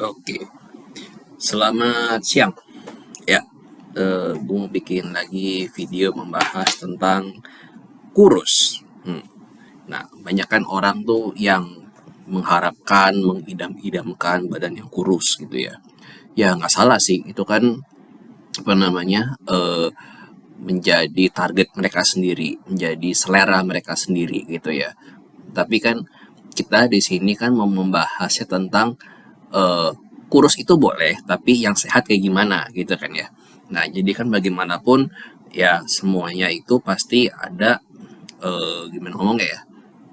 Oke, selamat siang. Ya, gue mau bikin lagi video membahas tentang kurus. Nah, banyak kan orang tuh yang mengharapkan, mengidam-idamkan badan yang kurus gitu ya. Ya nggak salah sih, itu kan apa namanya menjadi target mereka sendiri, menjadi selera mereka sendiri gitu ya. Tapi kan kita di sini kan mau membahasnya tentang eh, kurus itu boleh, tapi yang sehat kayak gimana gitu kan ya. Nah, jadi kan bagaimanapun ya semuanya itu pasti ada gimana ngomongnya ya.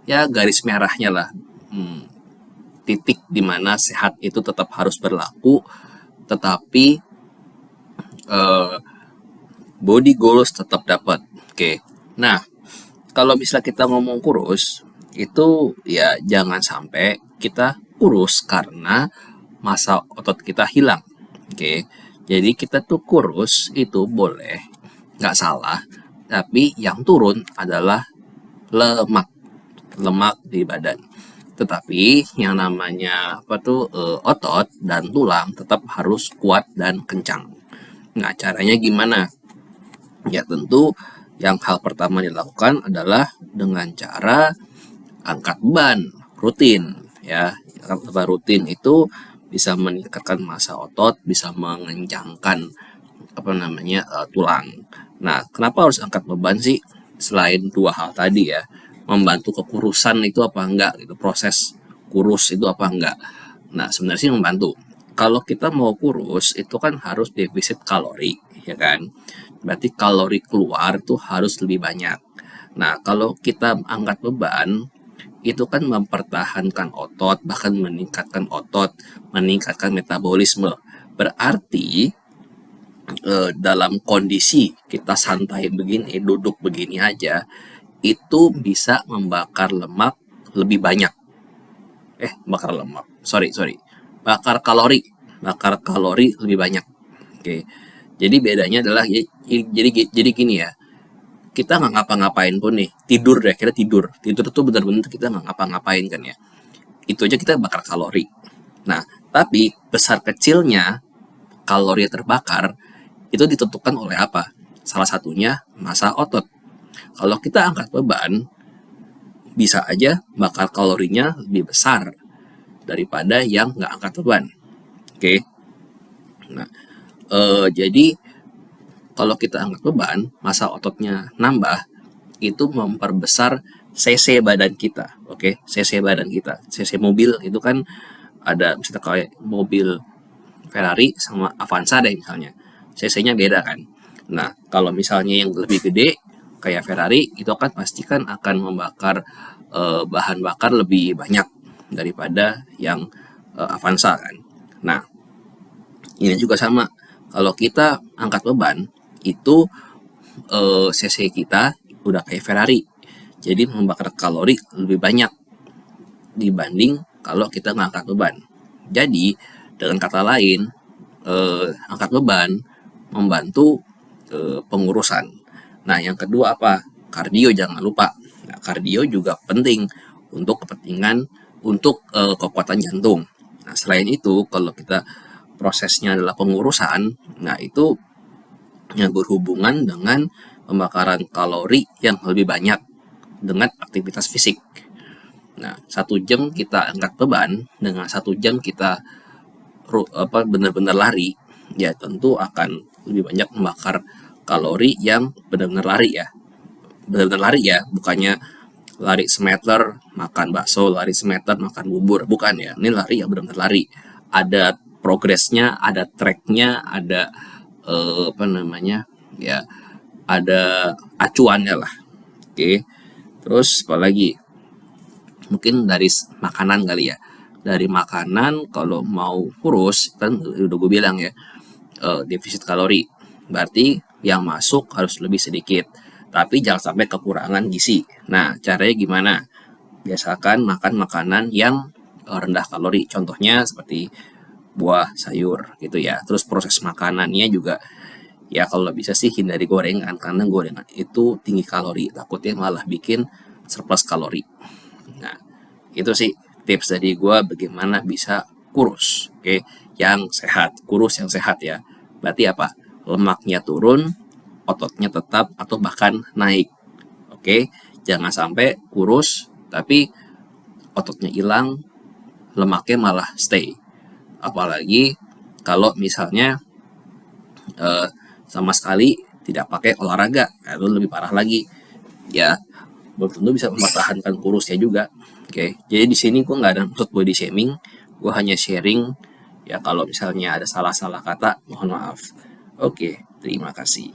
Ya garis merahnya lah. Titik dimana sehat itu tetap harus berlaku, tetapi eh, body goals tetap dapat. Oke. Nah, kalau misalnya kita ngomong kurus, itu ya jangan sampai kita kurus karena massa otot kita hilang. Oke, jadi kita tuh kurus itu boleh, nggak salah, tapi yang turun adalah lemak, lemak di badan. Tetapi yang namanya apa tuh otot dan tulang tetap harus kuat dan kencang. Nah, caranya gimana? Ya tentu yang hal pertama dilakukan adalah dengan cara angkat beban rutin ya. Angkat beban rutin itu bisa meningkatkan massa otot, bisa mengencangkan apa namanya tulang. Nah, kenapa harus angkat beban sih? Selain dua hal tadi ya, membantu kekurusan itu apa enggak gitu, proses kurus itu apa enggak. Nah, sebenarnya sih membantu. Kalau kita mau kurus itu kan harus defisit kalori, ya kan? Berarti kalori keluar tuh harus lebih banyak. Nah, kalau kita angkat beban, itu kan mempertahankan otot, bahkan meningkatkan otot, meningkatkan metabolisme. Berarti dalam kondisi kita santai begini, duduk begini aja, itu bisa membakar lemak lebih banyak. Bakar lemak. Sorry. Bakar kalori lebih banyak. Oke. Jadi bedanya adalah jadi gini ya. Kita nggak ngapa-ngapain pun nih, tidur deh, kira tidur tuh benar-benar kita nggak ngapa-ngapain kan ya, itu aja kita bakar kalori. Nah, tapi besar kecilnya kalori yang terbakar itu ditentukan oleh apa? Salah satunya massa otot. Kalau kita angkat beban, bisa aja bakar kalorinya lebih besar daripada yang nggak angkat beban. Oke, nah jadi kalau kita angkat beban, massa ototnya nambah, itu memperbesar cc badan kita. Oke, cc badan kita, cc mobil itu kan ada misalnya kayak mobil Ferrari sama Avanza deh misalnya, cc-nya beda kan. Nah, kalau misalnya yang lebih gede kayak Ferrari itu kan pasti kan akan membakar bahan bakar lebih banyak daripada yang Avanza kan. Nah, ini juga sama. Kalau kita angkat beban itu cc kita udah kayak Ferrari. Jadi membakar kalori lebih banyak dibanding kalau kita ngangkat beban. Jadi dengan kata lain, angkat beban membantu pengurusan. Nah, yang kedua apa? Kardio jangan lupa. Nah, kardio juga penting untuk kepentingan untuk kekuatan jantung. Nah, selain itu kalau kita prosesnya adalah pengurusan, nah itu yang berhubungan dengan pembakaran kalori yang lebih banyak dengan aktivitas fisik. Nah, 1 jam kita angkat beban dengan 1 jam kita benar-benar lari, ya tentu akan lebih banyak membakar kalori yang benar-benar lari ya. Benar-benar lari ya, bukannya lari semeter makan bakso, lari semeter makan bubur, bukan ya. Ini lari ya benar-benar lari. Ada progresnya, ada tracknya, ada apa namanya ya, ada acuannya lah. Oke, terus apa lagi? Mungkin dari makanan kali ya. Dari makanan kalau mau kurus kan udah gue bilang ya, defisit kalori. Berarti yang masuk harus lebih sedikit. Tapi jangan sampai kekurangan gizi. Nah, caranya gimana? Biasakan makan makanan yang rendah kalori. Contohnya seperti buah, sayur gitu ya. Terus proses makanannya juga ya kalau bisa sih hindari gorengan karena gorengan itu tinggi kalori. Takutnya malah bikin surplus kalori. Nah, itu sih tips dari gue bagaimana bisa kurus. Oke, yang sehat, kurus yang sehat ya. Berarti apa? Lemaknya turun, ototnya tetap atau bahkan naik. Oke, jangan sampai kurus tapi ototnya hilang, lemaknya malah stay. Apalagi kalau misalnya eh, sama sekali tidak pakai olahraga, itu lebih parah lagi. Ya, belum tentu bisa mempertahankan kurusnya juga. Oke, jadi di sini gue nggak ada maksud body shaming, gue hanya sharing. Ya kalau misalnya ada salah-salah kata, mohon maaf. Oke, terima kasih.